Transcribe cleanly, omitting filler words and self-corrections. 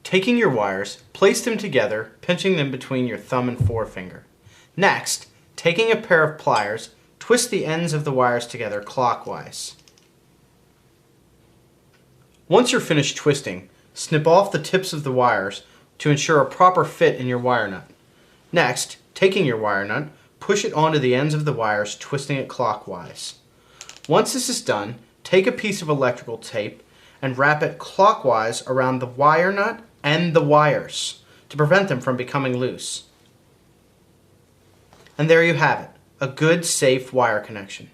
Taking your wires, place them together, pinching them between your thumb and forefinger. Next, taking a pair of pliers, twist the ends of the wires together clockwise. Once you're finished twisting, snip off the tips of the wires to ensure a proper fit in your wire nut. Next, taking your wire nut, push it onto the ends of the wires, twisting it clockwise. Once this is done, take a piece of electrical tape and wrap it clockwise around the wire nut and the wires to prevent them from becoming loose. And there you have it, a good, safe wire connection.